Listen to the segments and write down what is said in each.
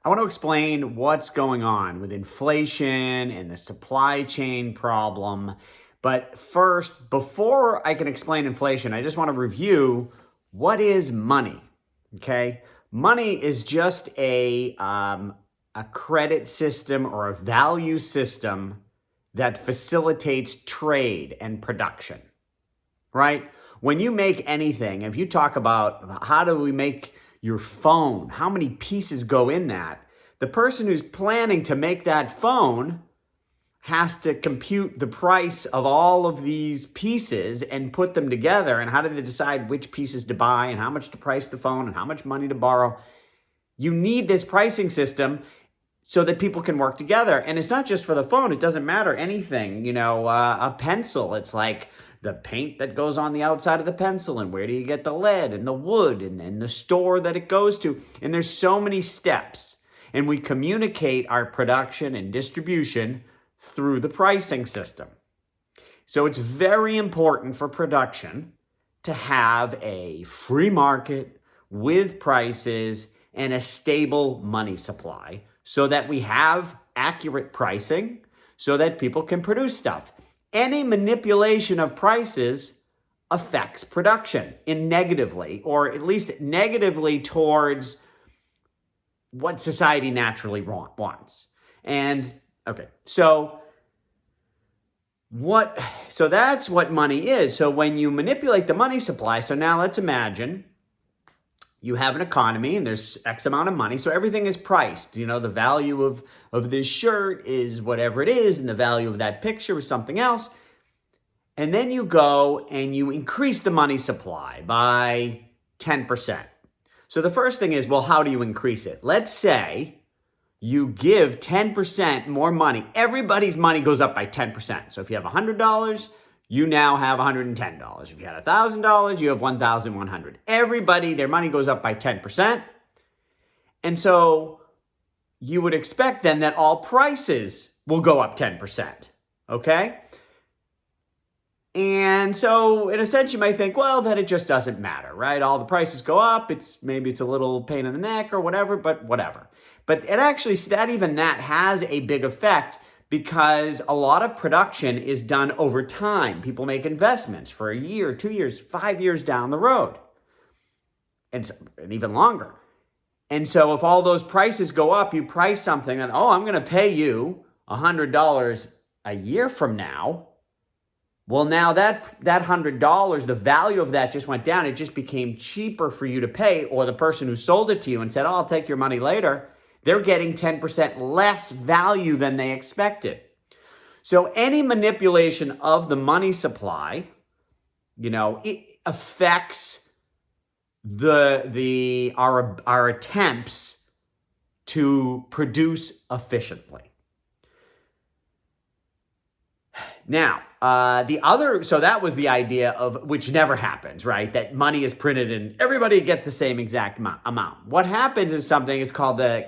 I want to explain what's going on with inflation and the supply chain problem. But first, before I can explain inflation, I just want to review what is money. Okay, money is just a credit system or a value system that facilitates trade and production. Right? When you make anything, if you talk about how do we make your phone, how many pieces go in that, the person who's planning to make that phone has to compute the price of all of these pieces and put them together. And how do they decide which pieces to buy and how much to price the phone and how much money to borrow? You need this pricing system so that people can work together. And it's not just for the phone. It doesn't matter anything. A pencil, it's like the paint that goes on the outside of the pencil and where do you get the lead and the wood and then the store that it goes to. And there's so many steps. And we communicate our production and distribution through the pricing system. So it's very important for production to have a free market with prices and a stable money supply so that we have accurate pricing so that people can produce stuff. Any manipulation of prices affects production negatively, or at least negatively towards what society naturally wants. And okay, so that's what money is. So when you manipulate the money supply, so now let's imagine you have an economy and there's X amount of money, so everything is priced. The value of this shirt is whatever it is, and the value of that picture is something else. And then you go and you increase the money supply by 10%. So the first thing is, well, how do you increase it? Let's say you give 10% more money. Everybody's money goes up by 10%. So if you have $100, you now have $110. If you had $1,000, you have $1,100. Everybody, their money goes up by 10%. And so you would expect then that all prices will go up 10%. Okay? And so in a sense, you might think, well, that it just doesn't matter, right? All the prices go up. Maybe it's a little pain in the neck or whatever, but whatever. But it actually, that has a big effect because a lot of production is done over time. People make investments for a year, 2 years, 5 years down the road, and even longer. And so if all those prices go up, you price something and, I'm going to pay you $100 a year from now. Well, now that $100, the value of that just went down. It just became cheaper for you to pay, or the person who sold it to you and said, I'll take your money later, they're getting 10% less value than they expected. So any manipulation of the money supply, it affects our attempts to produce efficiently. Now, so that was the idea of, which never happens, right? That money is printed and everybody gets the same exact amount. What happens is something, it's called the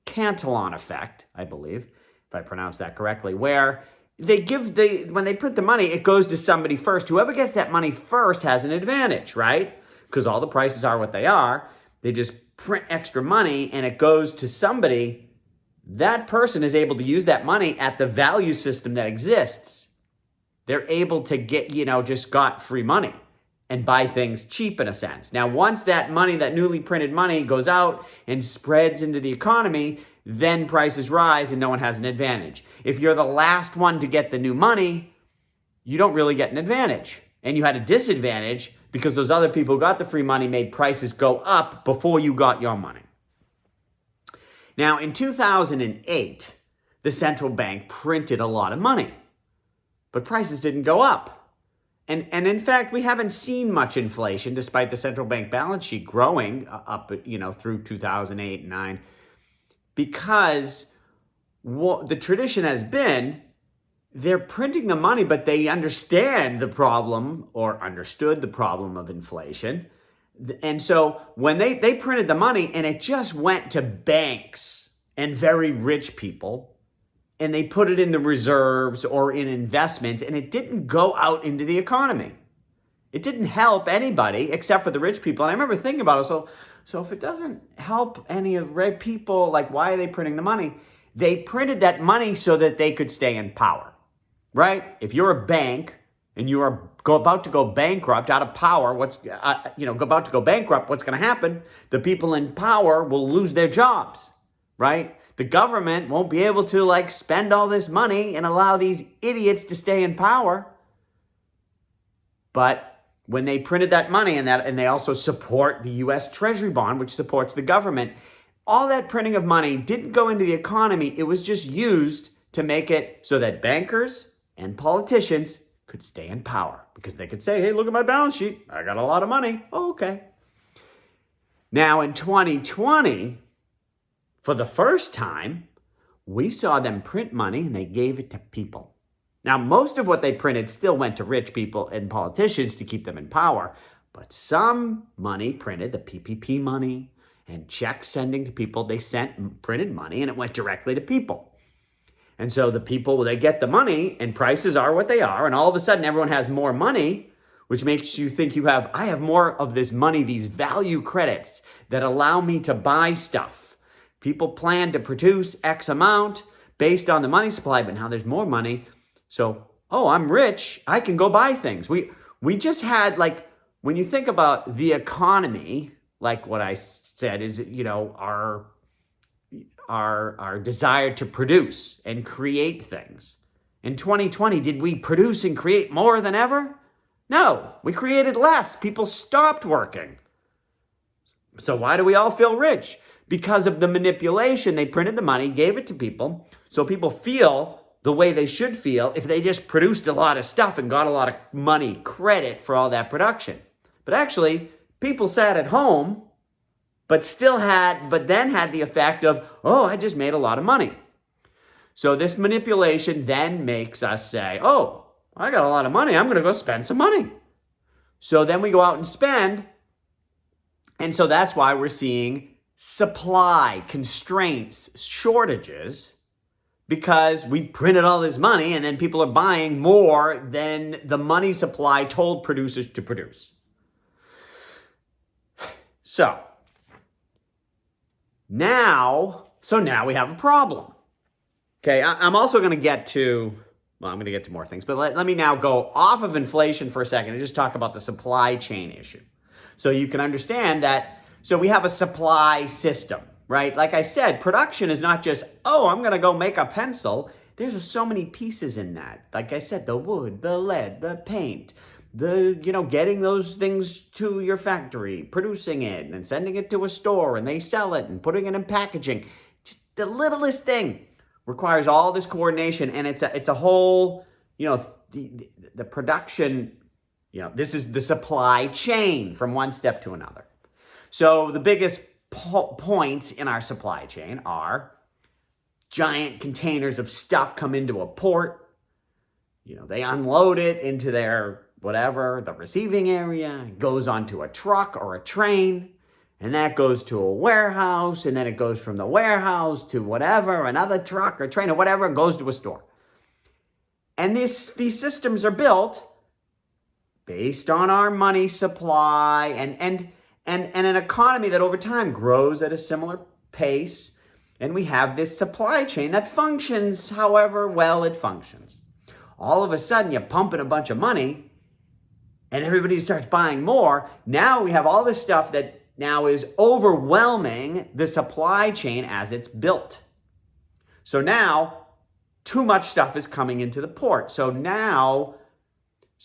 Cantelon effect, I believe, if I pronounce that correctly, where when they print the money, it goes to somebody first. Whoever gets that money first has an advantage, right? Because all the prices are what they are. They just print extra money and it goes to somebody. That person is able to use that money at the value system that exists. They're able to get, just got free money and buy things cheap in a sense. Now, once that money, that newly printed money goes out and spreads into the economy, then prices rise and no one has an advantage. If you're the last one to get the new money, you don't really get an advantage. And you had a disadvantage because those other people who got the free money made prices go up before you got your money. Now, in 2008, the central bank printed a lot of money, but prices didn't go up. And in fact, we haven't seen much inflation despite the central bank balance sheet growing up, through 2008 and 9, because the tradition has been they're printing the money, but they understand the problem or understood the problem of inflation. And so when they printed the money and it just went to banks and very rich people, and they put it in the reserves or in investments, and it didn't go out into the economy. It didn't help anybody except for the rich people. And I remember thinking about it. So, So if it doesn't help any of red people, like why are they printing the money? They printed that money so that they could stay in power, right? If you're a bank and you are about to go bankrupt, out of power, about to go bankrupt, what's going to happen? The people in power will lose their jobs, right? The government won't be able to spend all this money and allow these idiots to stay in power. But when they printed that money and they also support the US Treasury bond, which supports the government, all that printing of money didn't go into the economy. It was just used to make it so that bankers and politicians could stay in power because they could say, hey, look at my balance sheet. I got a lot of money. Oh, okay. Now in 2020, for the first time, we saw them print money and they gave it to people. Now, most of what they printed still went to rich people and politicians to keep them in power, but some money printed, the PPP money and checks sending to people, they printed money and it went directly to people. And so the people, they get the money and prices are what they are, and all of a sudden everyone has more money, which makes you think I have more of this money, these value credits that allow me to buy stuff. People plan to produce X amount based on the money supply, but now there's more money. So, I'm rich, I can go buy things. We just had, when you think about the economy, like what I said is, our desire to produce and create things. In 2020, did we produce and create more than ever? No, we created less. People stopped working. So why do we all feel rich? Because of the manipulation. They printed the money, gave it to people, so people feel the way they should feel if they just produced a lot of stuff and got a lot of money credit for all that production. But actually, people sat at home, but then had the effect of, I just made a lot of money. So this manipulation then makes us say, I got a lot of money, I'm going to go spend some money. So then we go out and spend. And so that's why we're seeing supply constraints, shortages, because we printed all this money and then people are buying more than the money supply told producers to produce. So now we have a problem. Okay, I'm also going to get to, I'm going to get to more things, but let me now go off of inflation for a second and just talk about the supply chain issue. So you can understand that, so we have a supply system, right? Like I said, production is not just, I'm going to go make a pencil. There's so many pieces in that. Like I said, the wood, the lead, the paint, getting those things to your factory, producing it and sending it to a store and they sell it and putting it in packaging. Just the littlest thing requires all this coordination, and it's a whole, the production, this is the supply chain from one step to another. So the biggest points in our supply chain are giant containers of stuff come into a port. They unload it into their the receiving area, goes onto a truck or a train, and that goes to a warehouse, and then it goes from the warehouse to another truck or train or whatever, and goes to a store. And these systems are built based on our money supply and an economy that over time grows at a similar pace. And we have this supply chain that functions however well it functions. All of a sudden, you're pumping a bunch of money and everybody starts buying more. Now we have all this stuff that now is overwhelming the supply chain as it's built. So now too much stuff is coming into the port. So now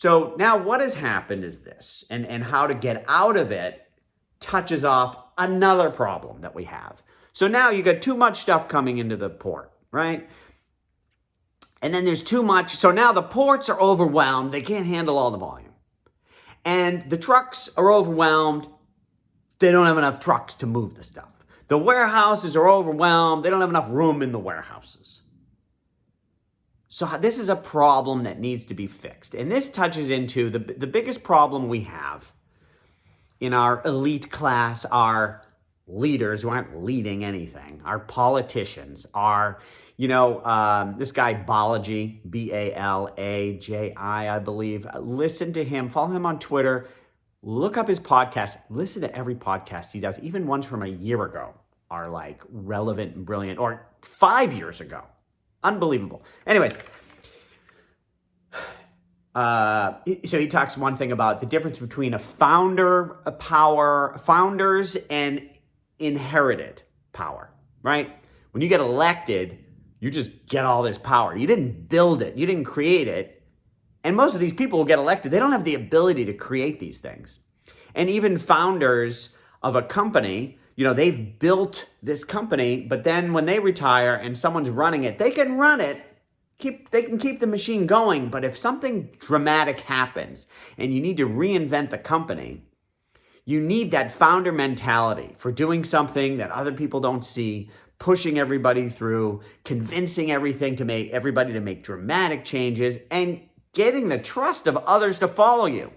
what has happened is this, and how to get out of it touches off another problem that we have. So now you got too much stuff coming into the port, right? And then there's too much. So now the ports are overwhelmed. They can't handle all the volume. And the trucks are overwhelmed. They don't have enough trucks to move the stuff. The warehouses are overwhelmed. They don't have enough room in the warehouses. So this is a problem that needs to be fixed. And this touches into the biggest problem we have in our elite class, our leaders who aren't leading anything, our politicians, our, this guy Balaji, Balaji, I believe. Listen to him, follow him on Twitter. look up his podcast, listen to every podcast he does, even ones from a year ago are like relevant and brilliant, or 5 years ago. Unbelievable. Anyways, so he talks one thing about the difference between founders and inherited power, right? When you get elected, you just get all this power. You didn't build it. You didn't create it. And most of these people who get elected, they don't have the ability to create these things. And even founders of a company, they've built this company, but then when they retire and someone's running it, they can run it. They can keep the machine going, but if something dramatic happens and you need to reinvent the company, you need that founder mentality for doing something that other people don't see, pushing everybody through, convincing everybody to make dramatic changes, and getting the trust of others to follow you.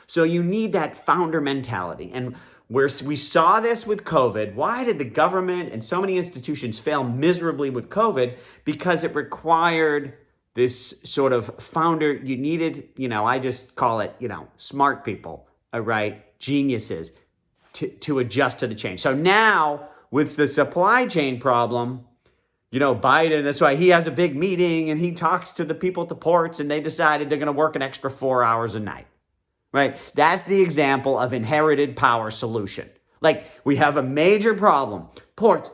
So you need that founder mentality. And we saw this with COVID. Why did the government and so many institutions fail miserably with COVID? Because it required this sort of founder. You needed, I just call it, smart people, right? Geniuses to adjust to the change. So now with the supply chain problem, Biden, that's why he has a big meeting and he talks to the people at the ports and they decided they're going to work an extra 4 hours a night. Right? That's the example of inherited power solution. Like, we have a major problem: ports,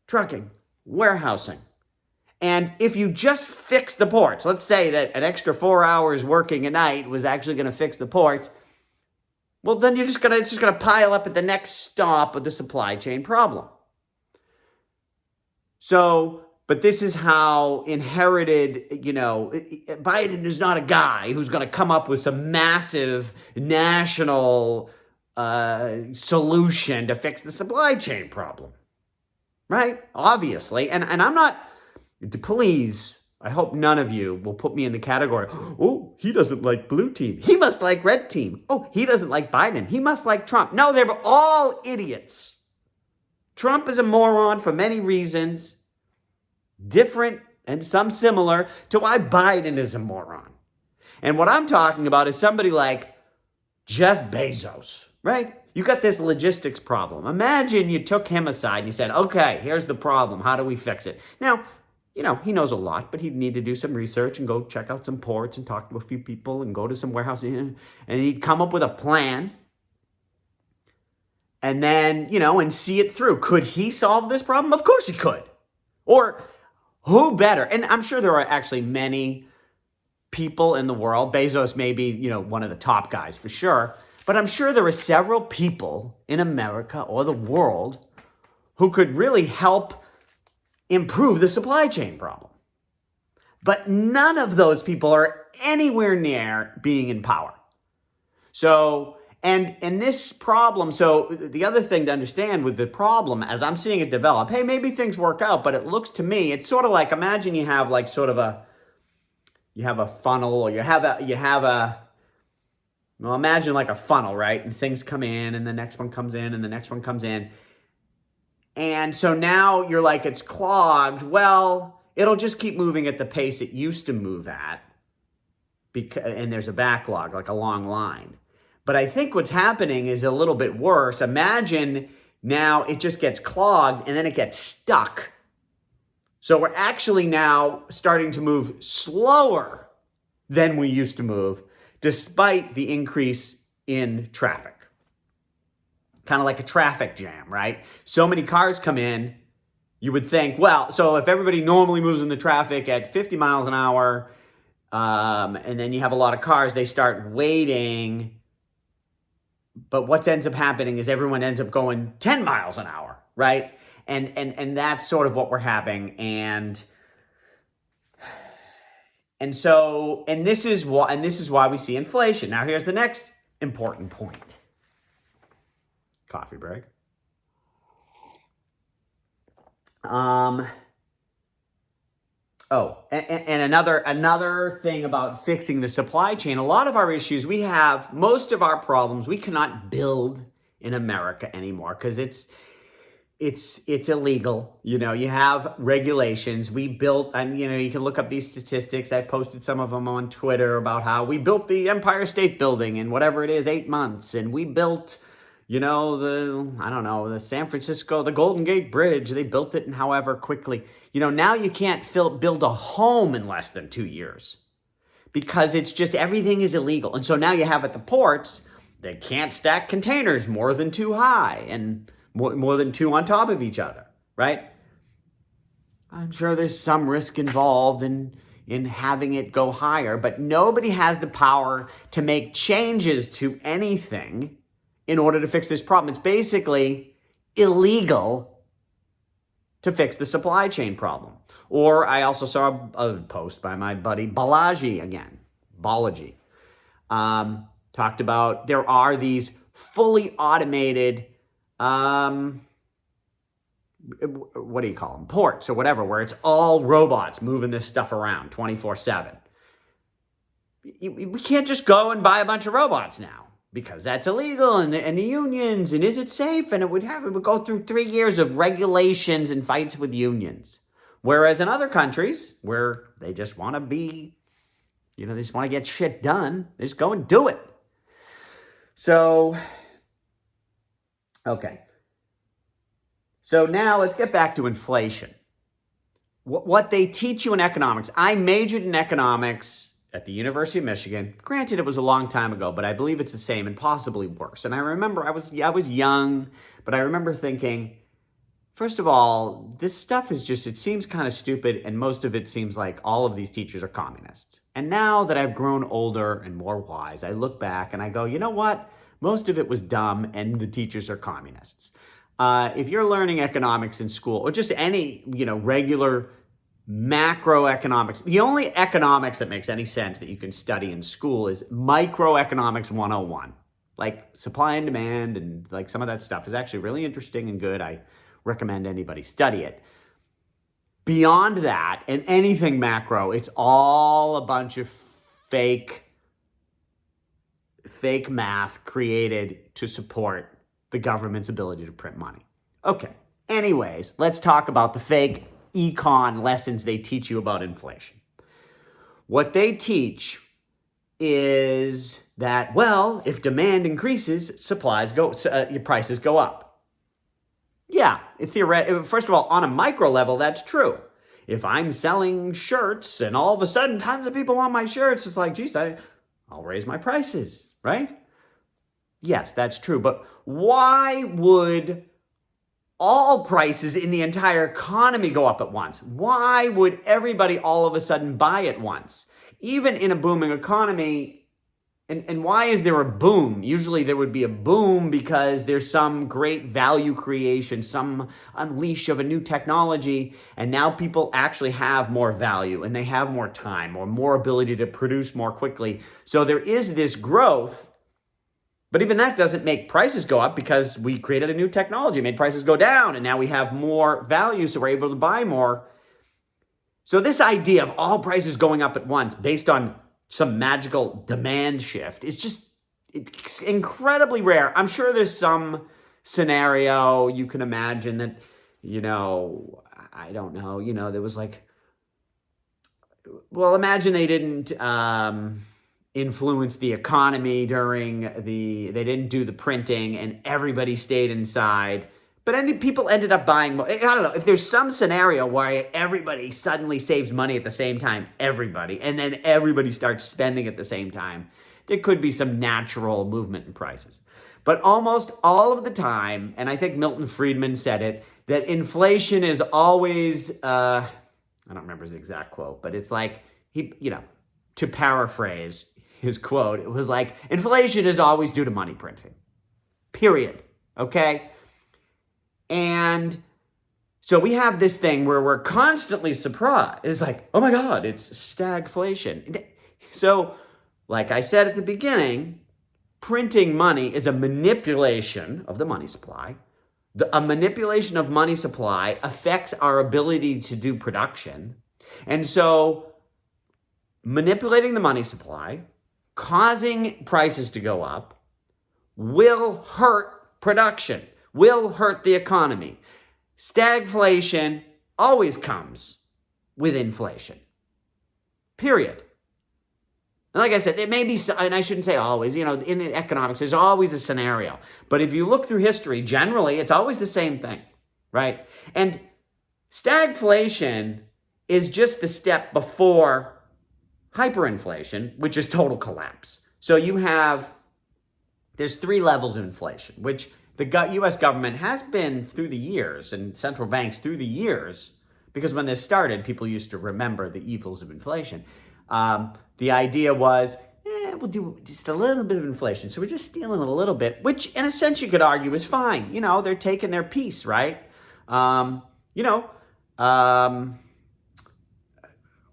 trucking, warehousing. And if you just fix the ports, let's say that an extra 4 hours working a night was actually going to fix the ports, well, then it's just going to pile up at the next stop of the supply chain problem. So, but this is how inherited, Biden is not a guy who's going to come up with some massive national solution to fix the supply chain problem, right? Obviously. And I'm not, please, I hope none of you will put me in the category, oh, he doesn't like blue team. He must like red team. Oh, he doesn't like Biden. He must like Trump. No, they're all idiots. Trump is a moron for many reasons, different and some similar to why Biden is a moron. And what I'm talking about is somebody like Jeff Bezos, right? You got this logistics problem. Imagine you took him aside and you said, okay, here's the problem. How do we fix it? Now, he knows a lot, but he'd need to do some research and go check out some ports and talk to a few people and go to some warehouses, and he'd come up with a plan and then, and see it through. Could he solve this problem? Of course he could. Or who better? And I'm sure there are actually many people in the world. Bezos may be, one of the top guys for sure. But I'm sure there are several people in America or the world who could really help improve the supply chain problem. But none of those people are anywhere near being in power. So, and this problem, so the other thing to understand with the problem, as I'm seeing it develop, hey, maybe things work out, but it looks to me, it's sort of like, imagine you have like sort of you have a funnel, or well, imagine like a funnel, right? And things come in and the next one comes in and the next one comes in. And so now you're like, it's clogged. Well, it'll just keep moving at the pace it used to move at, and there's a backlog, like a long line. But I think what's happening is a little bit worse. Imagine now it just gets clogged and then it gets stuck. So we're actually now starting to move slower than we used to move, despite the increase in traffic. Kind of like a traffic jam, right? So many cars come in, you would think, well, so if everybody normally moves in the traffic at 50 miles an hour, and then you have a lot of cars, they start waiting. But what ends up happening is everyone ends up going 10 miles an hour, right? And that's sort of what we're having. And this is why we see inflation. Now here's the next important point. Coffee break. And another thing about fixing the supply chain, a lot of our issues, most of our problems, we cannot build in America anymore because it's illegal. You have regulations. We built, and you can look up these statistics. I posted some of them on Twitter about how we built the Empire State Building in whatever it is, 8 months. And we built, the San Francisco, the Golden Gate Bridge. They built it in however quickly. Now you can't build a home in less than 2 years because it's just everything is illegal. And so now you have at the ports, they can't stack containers more than 2 high and more than 2 on top of each other, right? I'm sure there's some risk involved in having it go higher, but nobody has the power to make changes to anything in order to fix this problem. It's basically illegal to fix the supply chain problem. Or I also saw a post by my buddy Balaji talked about there are these fully automated what do you call them? Ports or whatever, where it's all robots moving this stuff around 24/7. We can't just go and buy a bunch of robots now because that's illegal and the unions, and is it safe? And it would go through 3 years of regulations and fights with unions. Whereas in other countries where they just want to be, they just want to get shit done, they just go and do it. So, okay. So now let's get back to inflation. What they teach you in economics. I majored in economics at the University of Michigan. Granted, it was a long time ago, but I believe it's the same and possibly worse. And I remember I was young, but I remember thinking, first of all, this stuff is it seems kind of stupid, and most of it seems like all of these teachers are communists. And now that I've grown older and more wise, I look back and I go, you know what? Most of it was dumb, and the teachers are communists. If you're learning economics in school, or just any, regular macroeconomics, the only economics that makes any sense that you can study in school is microeconomics 101. Like supply and demand and like some of that stuff is actually really interesting and good. I recommend anybody study it. Beyond that, and anything macro, it's all a bunch of fake math created to support the government's ability to print money. Okay, anyways, let's talk about the fake econ lessons they teach you about inflation. What they teach is that, well, if demand increases, your prices go up. Yeah, first of all, on a micro level, that's true. If I'm selling shirts and all of a sudden tons of people want my shirts, it's like, geez, I'll raise my prices, right? Yes, that's true. But why would all prices in the entire economy go up at once? Why would everybody all of a sudden buy at once? Even in a booming economy, and why is there a boom? Usually there would be a boom because there's some great value creation, some unleash of a new technology, and now people actually have more value and they have more time or more ability to produce more quickly. So there is this growth, but even that doesn't make prices go up because we created a new technology, made prices go down, and now we have more value, so we're able to buy more. So this idea of all prices going up at once based on some magical demand shift is it's incredibly rare. I'm sure there's some scenario you can imagine that, I don't know, there was imagine they didn't influence the economy they didn't do the printing and everybody stayed inside. But people ended up buying more. I don't know. If there's some scenario where everybody suddenly saves money at the same time, and then everybody starts spending at the same time, there could be some natural movement in prices. But almost all of the time, and I think Milton Friedman said it, that inflation is always, I don't remember his exact quote, but it's like, to paraphrase his quote, it was like, inflation is always due to money printing. Period. Okay? And so we have this thing where we're constantly surprised. It's like, oh my God, it's stagflation. So, like I said at the beginning, printing money is a manipulation of the money supply. A manipulation of money supply affects our ability to do production. And so manipulating the money supply, causing prices to go up, will hurt production, will hurt the economy. Stagflation always comes with inflation. Period. And like I said, it may be, and I shouldn't say always, in economics, there's always a scenario. But if you look through history, generally, it's always the same thing, right? And stagflation is just the step before hyperinflation, which is total collapse. So there's 3 levels of inflation, which the U.S. government has been through the years, and central banks through the years, because when this started, people used to remember the evils of inflation. The idea was, we'll do just a little bit of inflation. So we're just stealing a little bit, which in a sense you could argue is fine. They're taking their piece, right?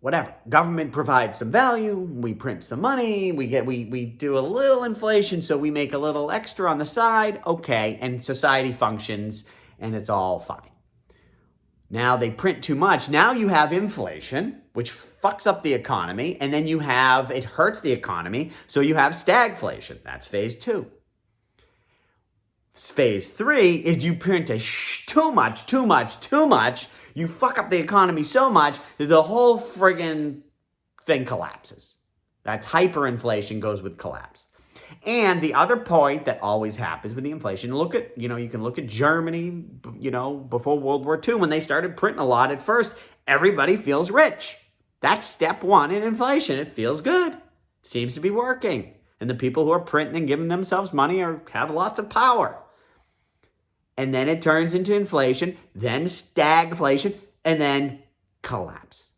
Whatever. Government provides some value. We print some money. We do a little inflation, so we make a little extra on the side. Okay, and society functions, and it's all fine. Now they print too much. Now you have inflation, which fucks up the economy, and then it hurts the economy, so you have stagflation. That's phase 2. Phase 3 is you print too much. You fuck up the economy so much that the whole friggin' thing collapses. That's hyperinflation goes with collapse. And the other point that always happens with the inflation, you can look at Germany, before World War II, when they started printing a lot at first, everybody feels rich. That's step 1 in inflation. It feels good. Seems to be working. And the people who are printing and giving themselves money have lots of power. And then it turns into inflation, then stagflation, and then collapse.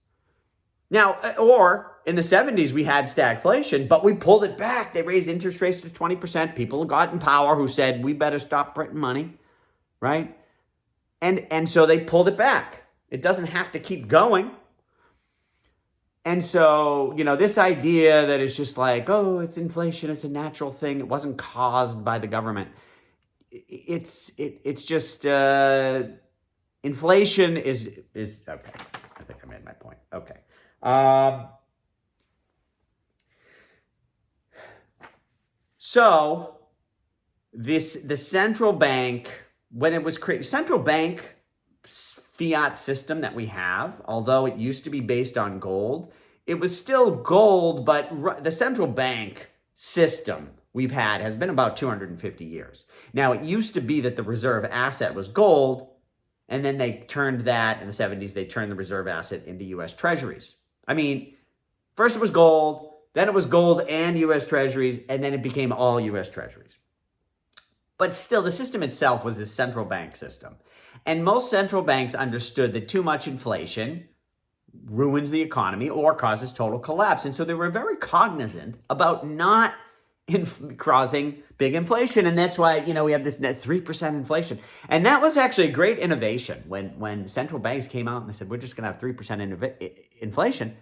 Now, or in the 70s, we had stagflation, but we pulled it back. They raised interest rates to 20%. People got in power who said, we better stop printing money, right? And so they pulled it back. It doesn't have to keep going. And so, this idea that it's just like, oh, it's inflation, it's a natural thing, it wasn't caused by the government. It's just inflation is okay. I think I made my point. Okay. So the central bank, when it was created, central bank fiat system that we have, although it used to be based on gold, it was still gold, but the central bank system we've had has been about 250 years. Now, it used to be that the reserve asset was gold, and then they turned that in the 70s, they turned the reserve asset into U.S. treasuries. I mean, first it was gold, then it was gold and U.S. treasuries, and then it became all U.S. treasuries. But still, the system itself was a central bank system. And most central banks understood that too much inflation ruins the economy or causes total collapse. And so they were very cognizant about not causing big inflation. And that's why, we have this net 3% inflation. And that was actually a great innovation when central banks came out and they said, we're just going to have 3% inflation.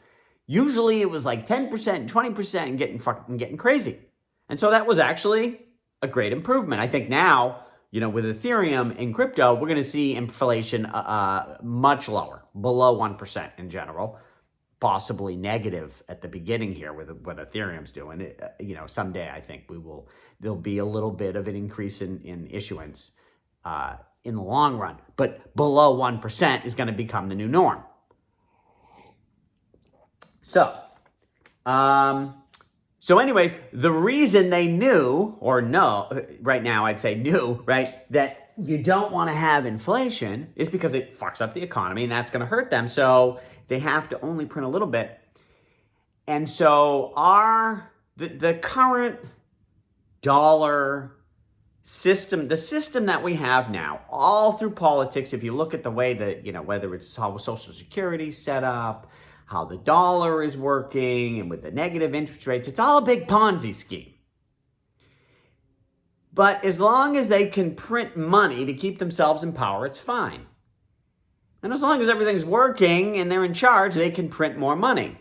Usually it was like 10%, 20% and getting crazy. And so that was actually a great improvement. I think now, with Ethereum and crypto, we're going to see inflation much lower, below 1% in general. Possibly negative at the beginning here with what Ethereum's doing. Someday I think there'll be a little bit of an increase in issuance in the long run, but below 1% is going to become the new norm. So anyways, the reason they knew, or no, right now I'd say knew, right, that you don't want to have inflation is because it fucks up the economy and that's going to hurt them. So they have to only print a little bit. And so the current dollar system, the system that we have now, all through politics, if you look at the way that, whether it's how Social Security is set up, how the dollar is working, and with the negative interest rates, it's all a big Ponzi scheme. But as long as they can print money to keep themselves in power, it's fine. And as long as everything's working and they're in charge, they can print more money.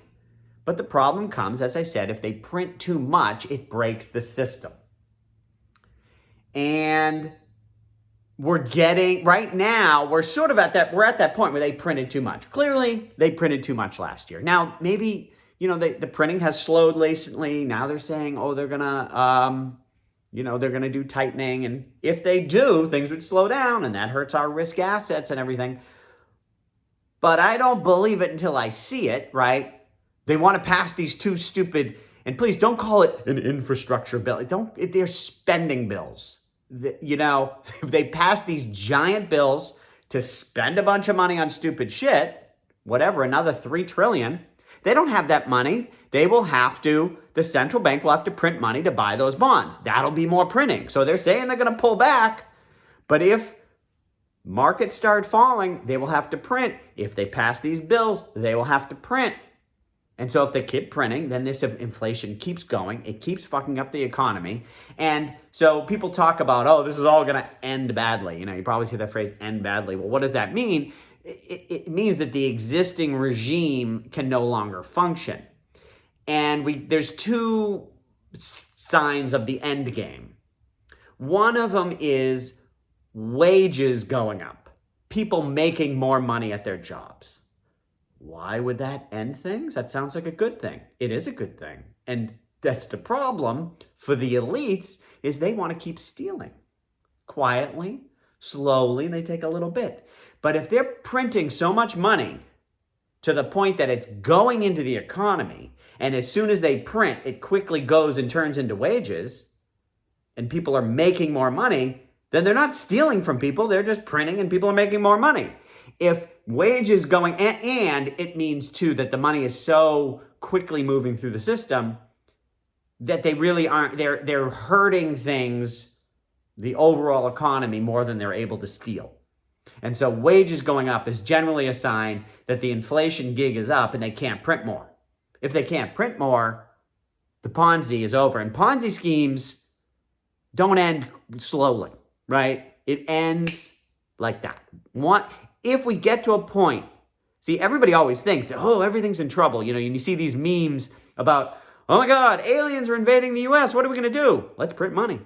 But the problem comes, as I said, if they print too much, it breaks the system. And right now, we're at that point where they printed too much. Clearly, they printed too much last year. Now, maybe, the printing has slowed recently. Now they're saying, they're going to, they're going to do tightening. And if they do, things would slow down and that hurts our risk assets and everything. But I don't believe it until I see it, right? They want to pass these two stupid, and please don't call it an infrastructure bill. They're spending bills. If they pass these giant bills to spend a bunch of money on stupid shit, whatever, another $3 trillion, they don't have that money. The central bank will have to print money to buy those bonds. That'll be more printing. So they're saying they're going to pull back, but if markets start falling, they will have to print. If they pass these bills, they will have to print. And so if they keep printing, then this inflation keeps going. It keeps fucking up the economy. And so people talk about, oh, this is all going to end badly. You probably see that phrase, end badly. Well, what does that mean? It means that the existing regime can no longer function. And there's two signs of the end game. One of them is wages going up, people making more money at their jobs. Why would that end things? That sounds like a good thing. It is a good thing. And that's the problem for the elites, is they want to keep stealing quietly, slowly, and they take a little bit. But if they're printing so much money to the point that it's going into the economy, and as soon as they print, it quickly goes and turns into wages, and people are making more money, then they're not stealing from people. They're just printing and people are making more money. If wages going, and it means too that the money is so quickly moving through the system that they really aren't, they're hurting things, the overall economy, more than they're able to steal. And so wages going up is generally a sign that the inflation gig is up and they can't print more. If they can't print more, the Ponzi is over. And Ponzi schemes don't end slowly, right? It ends like that. If we get to a point, see, everybody always thinks that, oh, everything's in trouble. You see these memes about, oh my God, aliens are invading the US. What are we going to do? Let's print money,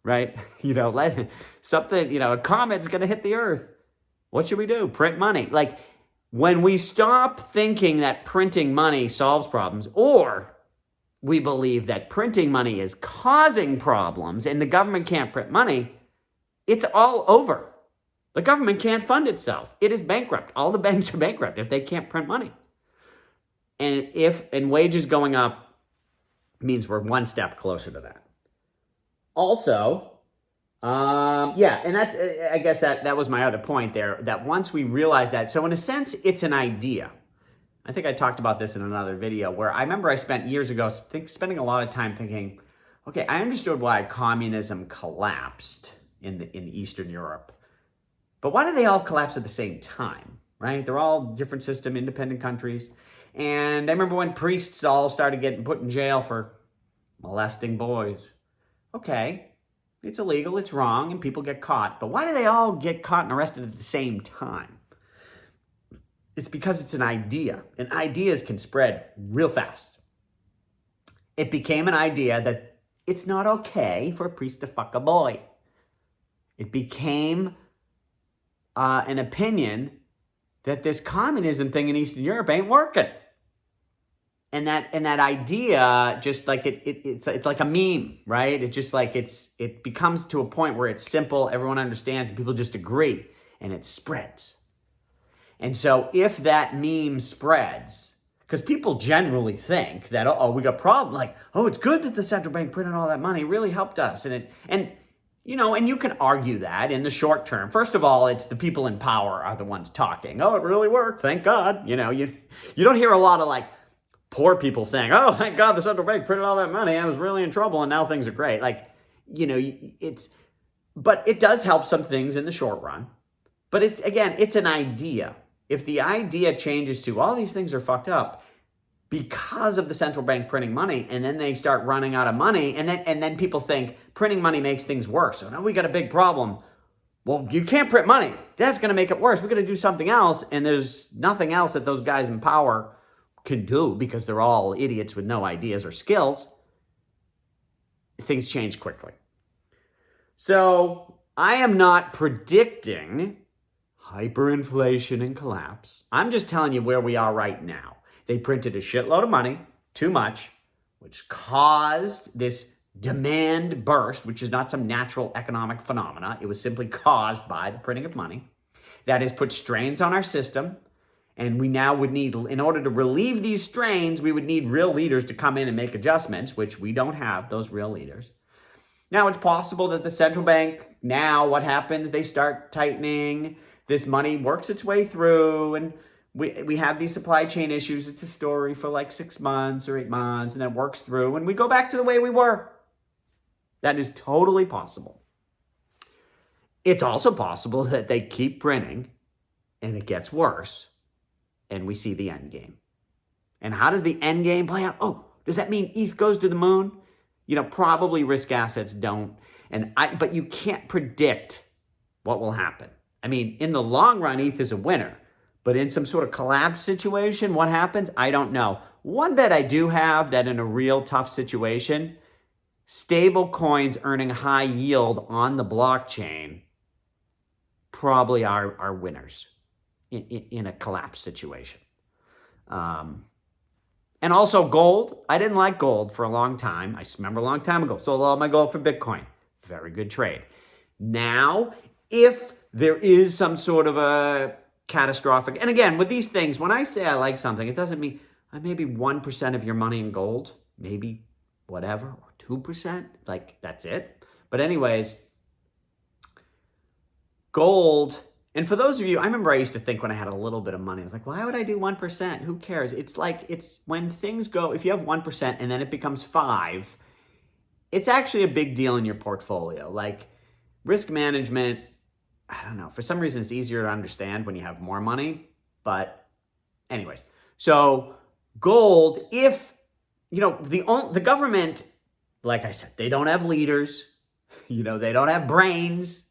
right? A comet's going to hit the earth. What should we do? Print money. Like, when we stop thinking that printing money solves problems, or we believe that printing money is causing problems and the government can't print money, it's all over. The government can't fund itself. It is bankrupt. All the banks are bankrupt if they can't print money. And wages going up means we're one step closer to that. Also, and that's, I guess that was my other point there, that once we realize that, so in a sense, it's an idea. I think I talked about this in another video where I remember I spent years ago spending a lot of time thinking, okay, I understood why communism collapsed in Eastern Europe. But why did they all collapse at the same time, right? They're all different system, independent countries. And I remember when priests all started getting put in jail for molesting boys. Okay, it's illegal, it's wrong, and people get caught. But why do they all get caught and arrested at the same time? It's because it's an idea, and ideas can spread real fast. It became an idea that it's not okay for a priest to fuck a boy. It became an opinion that this communism thing in Eastern Europe ain't working. And that idea, just like it's like a meme, right? It's just like it becomes to a point where it's simple, everyone understands, and people just agree, and it spreads. And so if that meme spreads, because people generally think that, oh, we got problem, like, oh, it's good that the central bank printed all that money, it really helped us, and you can argue that in the short term. First of all, it's the people in power are the ones talking. Oh, it really worked, thank God. You don't hear a lot of like poor people saying, oh, thank God the central bank printed all that money, I was really in trouble and now things are great. But it does help some things in the short run. But it's an idea. If the idea changes to all these things are fucked up because of the central bank printing money, and then they start running out of money, and then people think printing money makes things worse. So now we got a big problem. Well, you can't print money. That's going to make it worse. We're going to do something else, and there's nothing else that those guys in power can do because they're all idiots with no ideas or skills. Things change quickly. So I am not predicting hyperinflation and collapse. I'm just telling you where we are right now. They printed a shitload of money, too much, which caused this demand burst, which is not some natural economic phenomena. It was simply caused by the printing of money. That has put strains on our system. And we now would need, in order to relieve these strains, we would need real leaders to come in and make adjustments, which we don't have, those real leaders. Now, it's possible that the central bank, now what happens? They start tightening. This money works its way through, and we have these supply chain issues. It's a story for like 6 months or 8 months, and then it works through, and we go back to the way we were. That is totally possible. It's also possible that they keep printing, and it gets worse, and we see the end game. And how does the end game play out? Oh, does that mean ETH goes to the moon? Probably risk assets don't. But you can't predict what will happen. I mean, in the long run, ETH is a winner. But in some sort of collapse situation, what happens? I don't know. One bet I do have that in a real tough situation, stable coins earning high yield on the blockchain probably are winners in a collapse situation. And also gold. I didn't like gold for a long time. I remember a long time ago. Sold all my gold for Bitcoin. Very good trade. Now, if there is some sort of a catastrophic, and again, with these things, when I say I like something, it doesn't mean maybe 1% of your money in gold, maybe whatever, or 2%, like that's it. But anyways, gold. And for those of you, I remember I used to think when I had a little bit of money, I was like, why would I do 1%? Who cares? It's when things go, if you have 1% and then it becomes 5%, it's actually a big deal in your portfolio. Like risk management, I don't know. For some reason, it's easier to understand when you have more money. But anyways, so gold, if, the government, like I said, they don't have leaders, they don't have brains.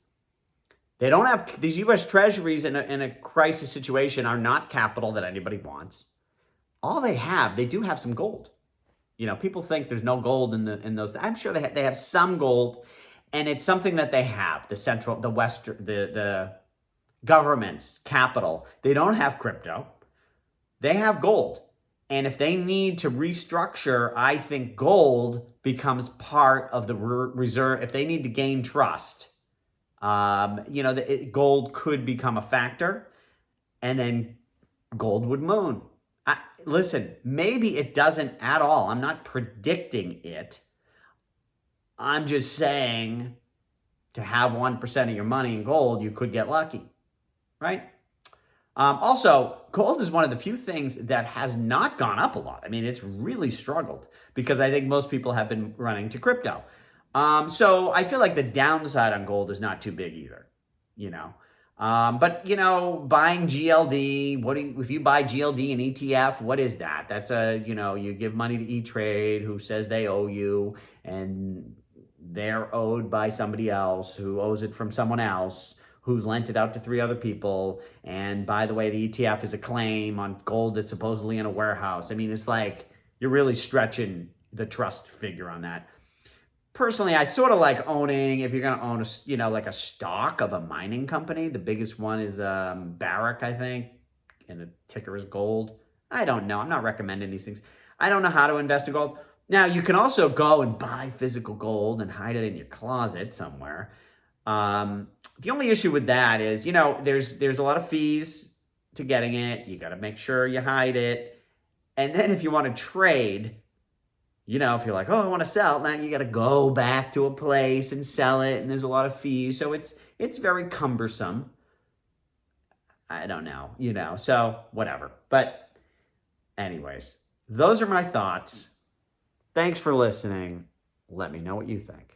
They don't have, these U.S. treasuries in a crisis situation are not capital that anybody wants. All they do have some gold. People think there's no gold in those. I'm sure they have some gold, and it's something that they have, the government's capital. They don't have crypto. They have gold. And if they need to restructure, I think gold becomes part of the reserve. If they need to gain trust, gold could become a factor, and then gold would moon. Listen, maybe it doesn't at all. I'm not predicting it. I'm just saying to have 1% of your money in gold, you could get lucky, right? Also, gold is one of the few things that has not gone up a lot. I mean, it's really struggled because I think most people have been running to crypto. So I feel like the downside on gold is not too big either, But, buying GLD, if you buy GLD and ETF, what is that? That's you give money to E-Trade who says they owe you, and they're owed by somebody else who owes it from someone else who's lent it out to 3 other people. And by the way, the ETF is a claim on gold that's supposedly in a warehouse. I mean, it's like you're really stretching the trust figure on that. Personally, I sort of like owning, if you're going to own, like a stock of a mining company. The biggest one is Barrick, I think, and the ticker is gold. I don't know. I'm not recommending these things. I don't know how to invest in gold. Now, you can also go and buy physical gold and hide it in your closet somewhere. The only issue with that is, there's a lot of fees to getting it. You got to make sure you hide it. And then if you want to trade, if you're like, oh, I want to sell, now you got to go back to a place and sell it, and there's a lot of fees. So it's very cumbersome. I don't know, so whatever. But anyways, those are my thoughts. Thanks for listening. Let me know what you think.